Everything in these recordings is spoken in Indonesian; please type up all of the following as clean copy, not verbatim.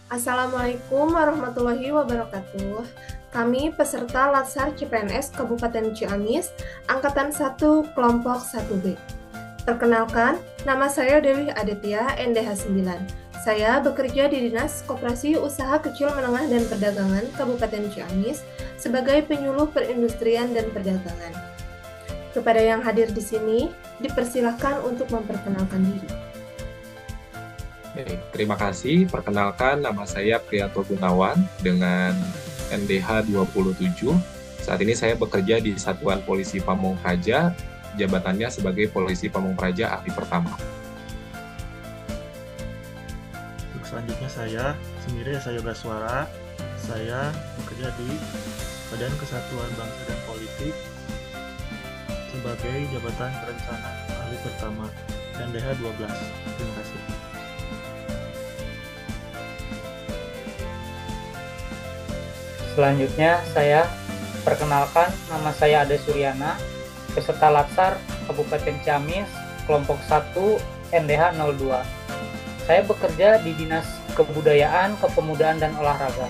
Assalamualaikum warahmatullahi wabarakatuh. Kami peserta Latsar CPNS Kabupaten Ciamis, Angkatan 1 Kelompok 1B. Perkenalkan, nama saya Dewi Aditya, NDH 9. Saya bekerja di Dinas Koperasi Usaha Kecil Menengah dan Perdagangan Kabupaten Ciamis sebagai penyuluh perindustrian dan perdagangan. Kepada yang hadir di sini, dipersilahkan untuk memperkenalkan diri. Terima kasih. Perkenalkan, nama saya Priyanto Gunawan dengan NDH 27. Saat ini saya bekerja di Satuan Polisi Pamung Praja, jabatannya sebagai Polisi Pamung Praja Ahli Pertama. Untuk selanjutnya saya Yoga Suara. Saya bekerja di Badan Kesatuan Bangsa dan Politik sebagai Jabatan Perencanaan Ahli Pertama NDH 12. Terima kasih. Selanjutnya saya perkenalkan, nama saya Ade Suryana, peserta Latsar Kabupaten Ciamis, kelompok 1 NDH 02. Saya bekerja di Dinas Kebudayaan, Kepemudaan dan Olahraga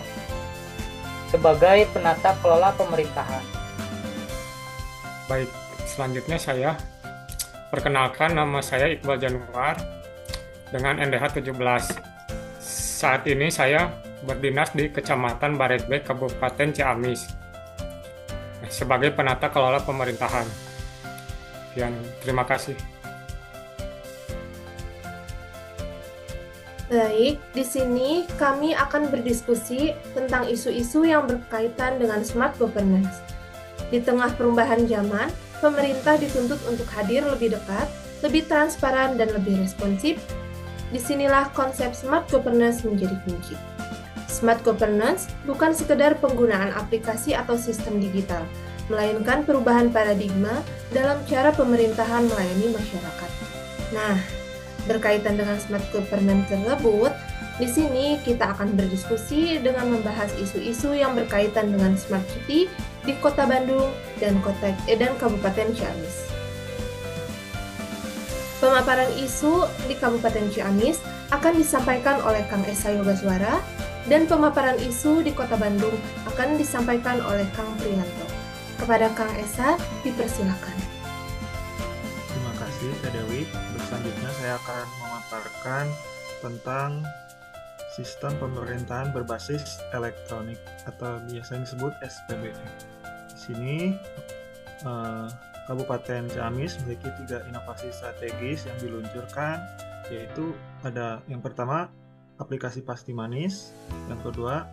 sebagai penata kelola pemerintahan. Baik, selanjutnya saya perkenalkan, nama saya Iqbal Januar dengan NDH 17. Saat ini saya berdinas di Kecamatan Baretbek, Kabupaten Ciamis sebagai penata kelola pemerintahan. Sekian, terima kasih. Baik, di sini kami akan berdiskusi tentang isu-isu yang berkaitan dengan smart governance. Di tengah perubahan zaman, pemerintah dituntut untuk hadir lebih dekat, lebih transparan, dan lebih responsif. Disinilah konsep smart governance menjadi kunci. Smart governance bukan sekedar penggunaan aplikasi atau sistem digital, melainkan perubahan paradigma dalam cara pemerintahan melayani masyarakat. Nah, berkaitan dengan smart governance tersebut, di sini kita akan berdiskusi dengan membahas isu-isu yang berkaitan dengan smart city di Kota Bandung dan Kabupaten Ciamis. Pemaparan isu di Kabupaten Ciamis akan disampaikan oleh Kang Esa Yoga Suara, dan pemaparan isu di Kota Bandung akan disampaikan oleh Kang Priyanto. Kepada Kang Esa, dipersilakan. Terima kasih, Kak Dewi. Selanjutnya saya akan memaparkan tentang sistem pemerintahan berbasis elektronik atau biasa disebut SPBE. Di sini Kabupaten Ciamis memiliki 3 inovasi strategis yang diluncurkan, yaitu ada yang pertama aplikasi Pasti Manis, yang kedua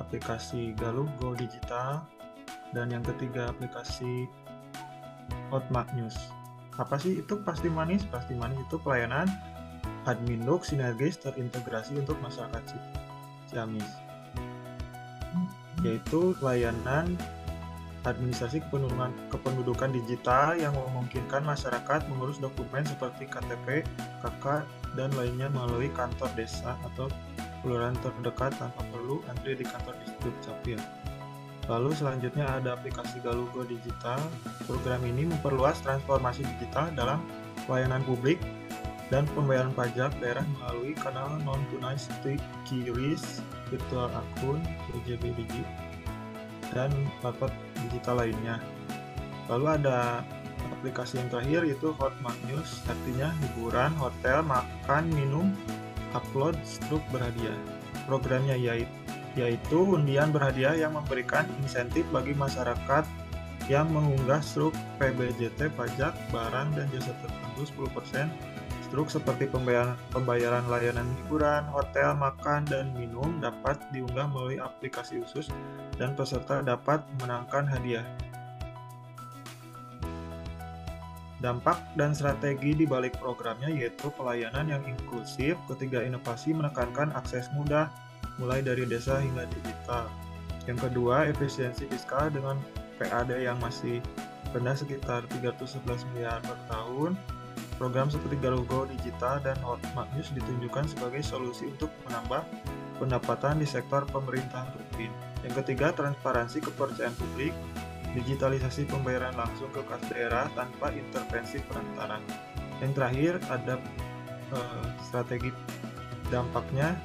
aplikasi Galuh Go Digital, dan yang ketiga aplikasi Hotmart News. Apa sih itu Pasti Manis? Pasti Manis itu pelayanan adminduk sinergis terintegrasi untuk masyarakat Ciamis, yaitu layanan administrasi kependudukan digital yang memungkinkan masyarakat mengurus dokumen seperti KTP, KK, dan lainnya melalui kantor desa atau kelurahan terdekat tanpa perlu antri di kantor Dukcapil. Lalu selanjutnya ada aplikasi Galuh Go Digital. Program ini memperluas transformasi digital dalam pelayanan publik dan pembayaran pajak daerah melalui kanal non-tunai seperti QRIS, virtual akun, KJB Digi, dan platform digital lainnya. Lalu ada aplikasi yang terakhir yaitu Hotmart News, artinya hiburan, hotel, makan, minum, upload struk berhadiah. Programnya yaitu undian berhadiah yang memberikan insentif bagi masyarakat yang mengunggah struk PBJT pajak, barang, dan jasa tertentu 10%. Struk seperti pembayaran layanan hiburan, hotel, makan, dan minum dapat diunggah melalui aplikasi khusus dan peserta dapat memenangkan hadiah. Dampak dan strategi di balik programnya yaitu pelayanan yang inklusif, ketiga inovasi menekankan akses mudah, mulai dari desa hingga digital. Yang kedua, efisiensi fiskal dengan PAD yang masih rendah sekitar 311 miliar per tahun. Program seperti Galugo Digital dan Hotmart News ditunjukkan sebagai solusi untuk menambah pendapatan di sektor pemerintahan rutin. Yang ketiga, transparansi kepercayaan publik, digitalisasi pembayaran langsung ke kas daerah tanpa intervensi perantara. Yang terakhir, ada strategi dampaknya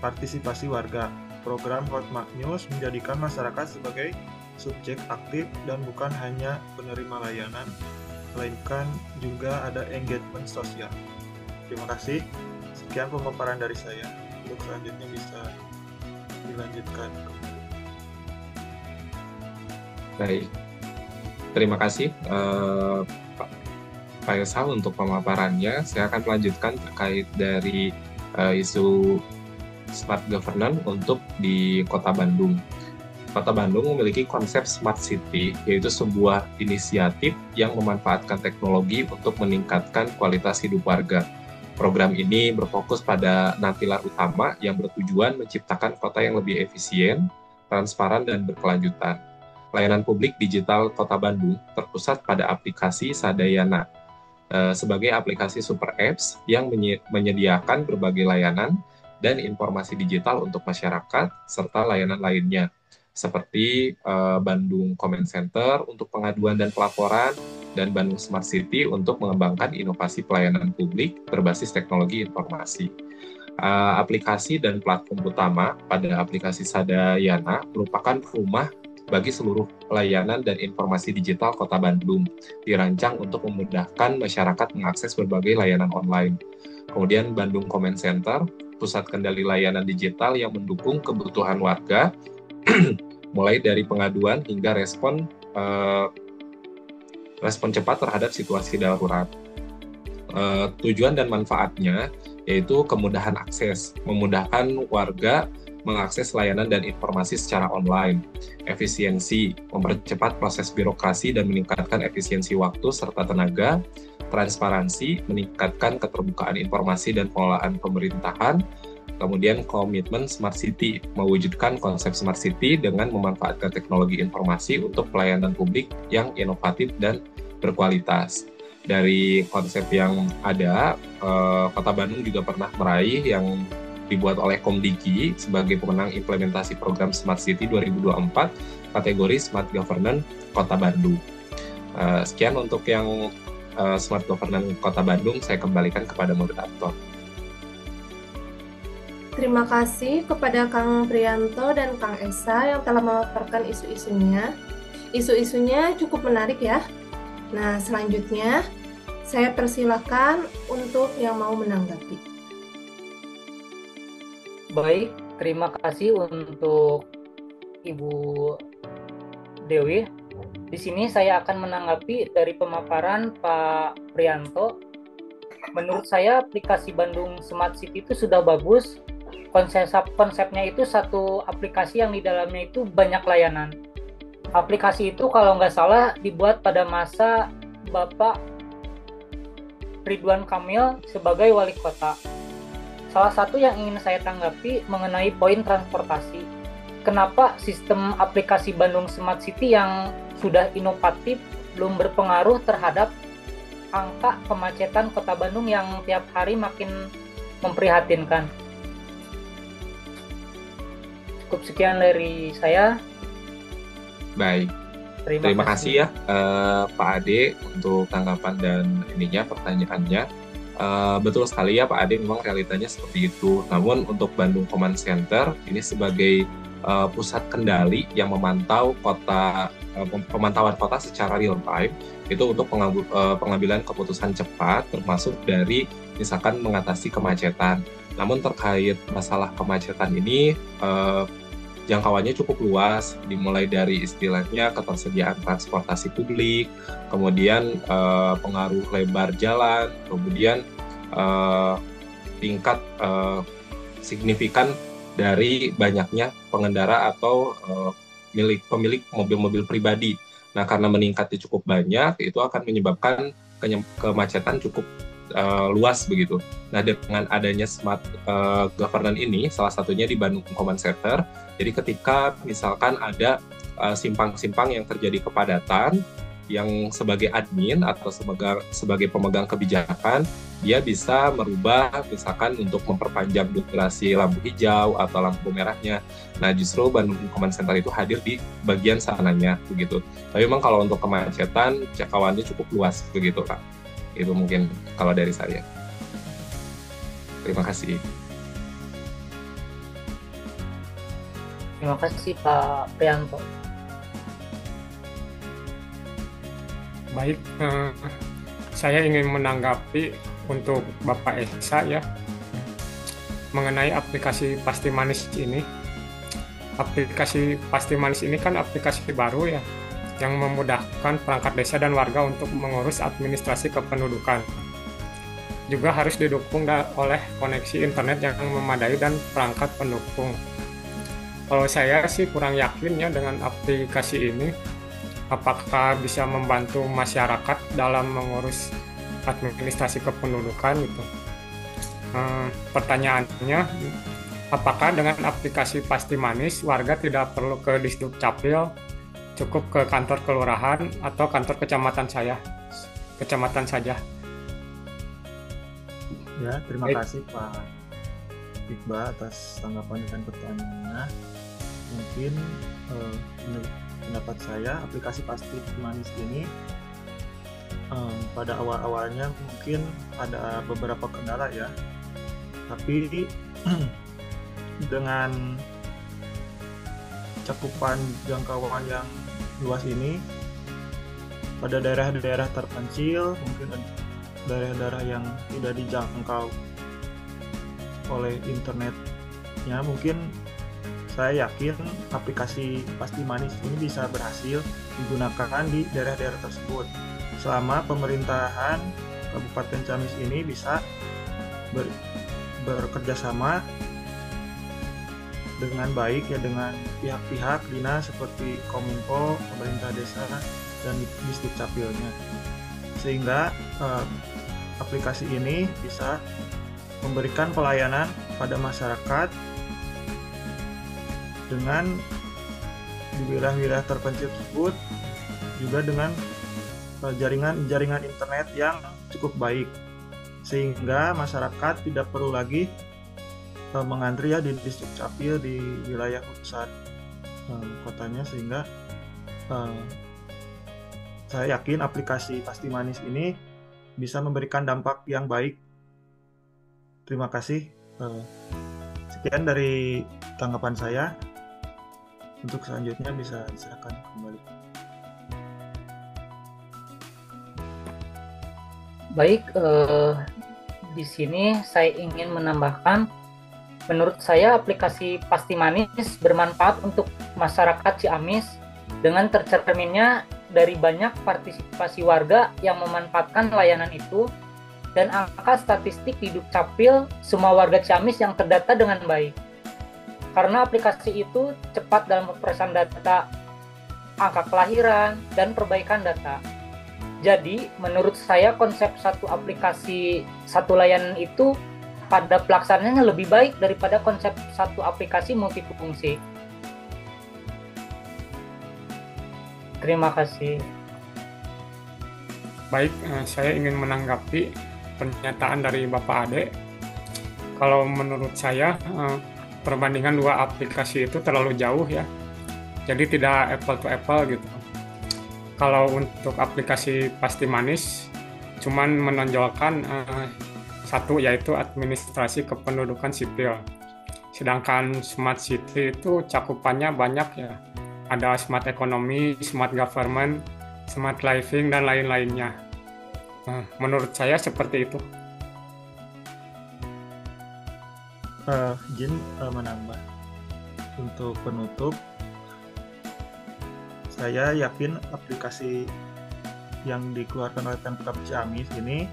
partisipasi warga. Program Hotmart News menjadikan masyarakat sebagai subjek aktif dan bukan hanya penerima layanan, melainkan juga ada engagement sosial. Terima kasih. Sekian pemaparan dari saya. Untuk selanjutnya bisa dilanjutkan. Baik, terima kasih Pak Ilsa untuk pemaparannya. Saya akan melanjutkan terkait dari isu smart governance untuk di Kota Bandung. Kota Bandung memiliki konsep Smart City, yaitu sebuah inisiatif yang memanfaatkan teknologi untuk meningkatkan kualitas hidup warga. Program ini berfokus pada 6 pilar utama yang bertujuan menciptakan kota yang lebih efisien, transparan, dan berkelanjutan. Layanan publik digital Kota Bandung terpusat pada aplikasi Sadayana sebagai aplikasi super apps yang menyediakan berbagai layanan dan informasi digital untuk masyarakat serta layanan lainnya seperti Bandung Comment Center untuk pengaduan dan pelaporan dan Bandung Smart City untuk mengembangkan inovasi pelayanan publik berbasis teknologi informasi. Aplikasi dan platform utama pada aplikasi Sadayana merupakan rumah bagi seluruh layanan dan informasi digital Kota Bandung, dirancang untuk memudahkan masyarakat mengakses berbagai layanan online. Kemudian Bandung Comment Center, pusat kendali layanan digital yang mendukung kebutuhan warga, mulai dari pengaduan hingga respon cepat terhadap situasi darurat. Tujuan dan manfaatnya yaitu kemudahan akses, memudahkan warga mengakses layanan dan informasi secara online, efisiensi, mempercepat proses birokrasi dan meningkatkan efisiensi waktu serta tenaga, transparansi, meningkatkan keterbukaan informasi dan pengelolaan pemerintahan, kemudian komitmen Smart City, mewujudkan konsep Smart City dengan memanfaatkan teknologi informasi untuk pelayanan publik yang inovatif dan berkualitas. Dari konsep yang ada, Kota Bandung juga pernah meraih yang dibuat oleh Komdigi sebagai pemenang implementasi program Smart City 2024 kategori Smart Governance Kota Bandung. Sekian untuk yang Smart Governance Kota Bandung, saya kembalikan kepada moderator. Terima kasih kepada Kang Priyanto dan Kang Esa yang telah memaparkan isu-isunya. Isu-isunya cukup menarik ya. Nah, selanjutnya saya persilakan untuk yang mau menanggapi. Baik, terima kasih untuk Ibu Dewi. Di sini saya akan menanggapi dari pemaparan Pak Priyanto. Menurut saya aplikasi Bandung Smart City itu sudah bagus. Konsepnya itu satu aplikasi yang di dalamnya itu banyak layanan. Aplikasi itu kalau nggak salah dibuat pada masa Bapak Ridwan Kamil sebagai wali kota. Salah satu yang ingin saya tanggapi mengenai poin transportasi. Kenapa sistem aplikasi Bandung Smart City yang sudah inovatif belum berpengaruh terhadap angka kemacetan Kota Bandung yang tiap hari makin memprihatinkan? Cukup sekian dari saya. Baik. Terima kasih ya Pak Ade untuk tanggapan dan pertanyaannya. Betul sekali ya Pak Ade, memang realitanya seperti itu. Namun untuk Bandung Command Center ini sebagai pusat kendali yang memantau pemantauan kota secara real time itu untuk pengambilan keputusan cepat, termasuk dari misalkan mengatasi kemacetan. Namun terkait masalah kemacetan ini jangkauannya cukup luas, dimulai dari istilahnya ketersediaan transportasi publik, kemudian pengaruh lebar jalan, kemudian tingkat signifikan dari banyaknya pengendara atau pemilik mobil-mobil pribadi. Nah, karena meningkatnya cukup banyak, itu akan menyebabkan kemacetan cukup luas begitu. Nah, dengan adanya smart governance ini, salah satunya di Bandung Command Center, jadi ketika misalkan ada simpang-simpang yang terjadi kepadatan, yang sebagai admin atau sebagai pemegang kebijakan, dia bisa merubah misalkan untuk memperpanjang durasi lampu hijau atau lampu merahnya. Nah, justru Bandung Command Center itu hadir di bagian sananya begitu. Tapi memang kalau untuk kemacetan, jangkauannya cukup luas begitu, Kak. Itu mungkin kalau dari saya. Terima kasih. Terima kasih Pak Prianto. Baik, saya ingin menanggapi untuk Bapak Esa ya mengenai aplikasi Pasti Manis ini. Aplikasi Pasti Manis ini kan aplikasi baru ya yang memudahkan perangkat desa dan warga untuk mengurus administrasi kependudukan. Juga harus didukung oleh koneksi internet yang memadai dan perangkat pendukung. Kalau saya sih kurang yakin ya dengan aplikasi ini. Apakah bisa membantu masyarakat dalam mengurus administrasi kependudukan gitu. Pertanyaannya, apakah dengan aplikasi Pasti Manis warga tidak perlu ke Disduk Capil, cukup ke kantor kelurahan atau kantor kecamatan saja? Ya, terima kasih Pak Iqbal atas tanggapan dan pertanyaannya. Mungkin menurut pendapat saya, aplikasi Pasti Manis ini pada awal-awalnya mungkin ada beberapa kendala ya, tapi dengan cakupan jangkauan yang luas ini, pada daerah-daerah terpencil, mungkin daerah-daerah yang tidak dijangkau oleh internetnya, mungkin saya yakin aplikasi Pasti Manis ini bisa berhasil digunakan di daerah-daerah tersebut selama pemerintahan Kabupaten Ciamis ini bisa bekerja sama dengan baik ya dengan pihak-pihak dinas seperti Kominfo, pemerintah desa, dan Disduk Capilnya, sehingga aplikasi ini bisa memberikan pelayanan pada masyarakat dengan di wilayah-wilayah terpencil tersebut juga dengan jaringan internet yang cukup baik, sehingga masyarakat tidak perlu lagi mengantri ya di Disduk Capil di wilayah pusat kotanya, sehingga saya yakin aplikasi Pasti Manis ini bisa memberikan dampak yang baik. Terima kasih. Sekian dari tanggapan saya. Untuk selanjutnya bisa silakan kembali. Baik, di sini saya ingin menambahkan, menurut saya aplikasi Pasti Manis bermanfaat untuk masyarakat Ciamis dengan tercerminnya dari banyak partisipasi warga yang memanfaatkan layanan itu dan angka statistik di Dukcapil semua warga Ciamis yang terdata dengan baik. Karena aplikasi itu cepat dalam pemrosesan data, angka kelahiran, dan perbaikan data. Jadi, menurut saya konsep satu aplikasi, satu layanan itu pada pelaksanaannya lebih baik daripada konsep satu aplikasi multifungsi. Terima kasih. Baik, saya ingin menanggapi pernyataan dari Bapak Ade. Kalau menurut saya, perbandingan dua aplikasi itu terlalu jauh ya. Jadi tidak apple to apple gitu. Kalau untuk aplikasi Pasti Manis, cuman menonjolkan satu yaitu administrasi kependudukan sipil. Sedangkan Smart City itu cakupannya banyak ya. Ada Smart Economy, Smart Government, Smart Living, dan lain-lainnya. Menurut saya seperti itu. Jin menambah untuk penutup, saya yakin aplikasi yang dikeluarkan oleh Pemkab Ciamis ini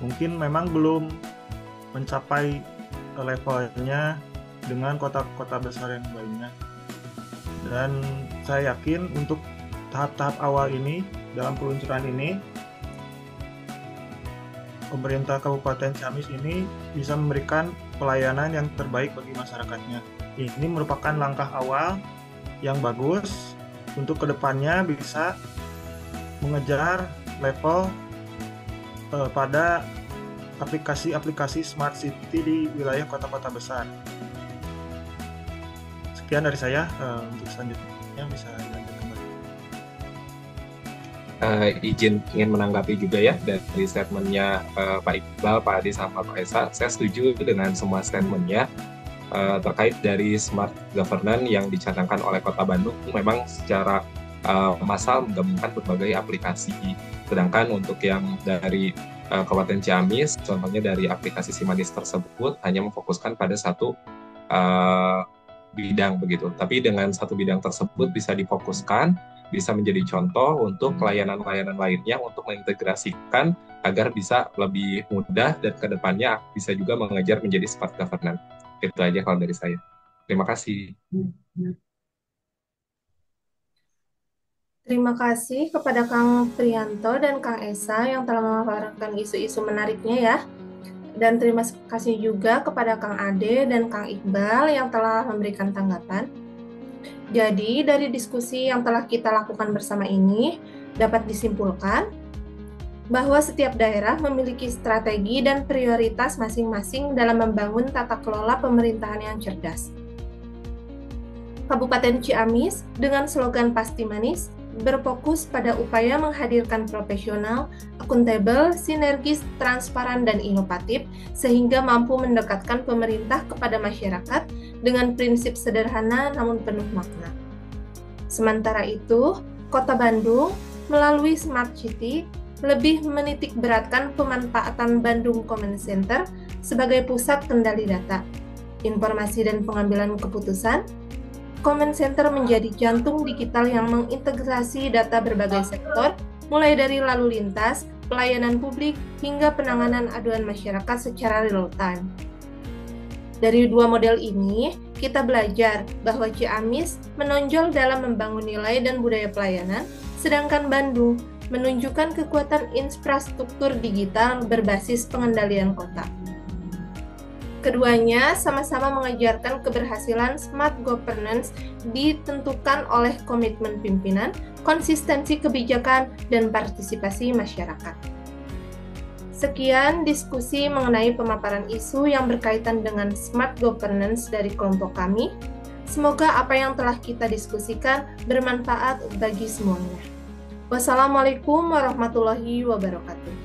mungkin memang belum mencapai levelnya dengan kota-kota besar yang lainnya, dan saya yakin untuk tahap-tahap awal ini dalam peluncuran ini pemerintah Kabupaten Ciamis ini bisa memberikan pelayanan yang terbaik bagi masyarakatnya. Ini merupakan langkah awal yang bagus untuk kedepannya bisa mengejar level pada aplikasi-aplikasi Smart City di wilayah kota-kota besar. Sekian dari saya, untuk selanjutnya bisa dilanjutkan kembali. Izin ingin menanggapi juga ya dari statementnya Pak Iqbal, Pak Adi, sama Pak Esa. Saya setuju dengan semua statementnya terkait dari smart governance yang dicanangkan oleh Kota Bandung. Memang secara massal menggabungkan berbagai aplikasi. Sedangkan untuk yang dari Kabupaten Ciamis, contohnya dari aplikasi Simanis tersebut hanya memfokuskan pada satu bidang begitu. Tapi dengan satu bidang tersebut bisa difokuskan, bisa menjadi contoh untuk layanan-layanan lainnya untuk mengintegrasikan agar bisa lebih mudah dan kedepannya bisa juga mengejar menjadi smart governance. Itu aja kalau dari saya. Terima kasih. Terima kasih kepada Kang Prianto dan Kang Esa yang telah memaparkan isu-isu menariknya ya. Dan terima kasih juga kepada Kang Ade dan Kang Iqbal yang telah memberikan tanggapan. Jadi, dari diskusi yang telah kita lakukan bersama ini, dapat disimpulkan bahwa setiap daerah memiliki strategi dan prioritas masing-masing dalam membangun tata kelola pemerintahan yang cerdas. Kabupaten Ciamis dengan slogan Pasti Manis berfokus pada upaya menghadirkan profesional, akuntabel, sinergis, transparan, dan inovatif sehingga mampu mendekatkan pemerintah kepada masyarakat dengan prinsip sederhana namun penuh makna. Sementara itu, Kota Bandung melalui Smart City lebih menitik beratkan pemanfaatan Bandung Command Center sebagai pusat kendali data, informasi dan pengambilan keputusan. Command Center menjadi jantung digital yang mengintegrasi data berbagai sektor, mulai dari lalu lintas, pelayanan publik, hingga penanganan aduan masyarakat secara real-time. Dari dua model ini, kita belajar bahwa Ciamis menonjol dalam membangun nilai dan budaya pelayanan, sedangkan Bandung menunjukkan kekuatan infrastruktur digital berbasis pengendalian kota. Keduanya sama-sama mengajarkan keberhasilan smart governance ditentukan oleh komitmen pimpinan, konsistensi kebijakan, dan partisipasi masyarakat. Sekian diskusi mengenai pemaparan isu yang berkaitan dengan smart governance dari kelompok kami. Semoga apa yang telah kita diskusikan bermanfaat bagi semuanya. Wassalamualaikum warahmatullahi wabarakatuh.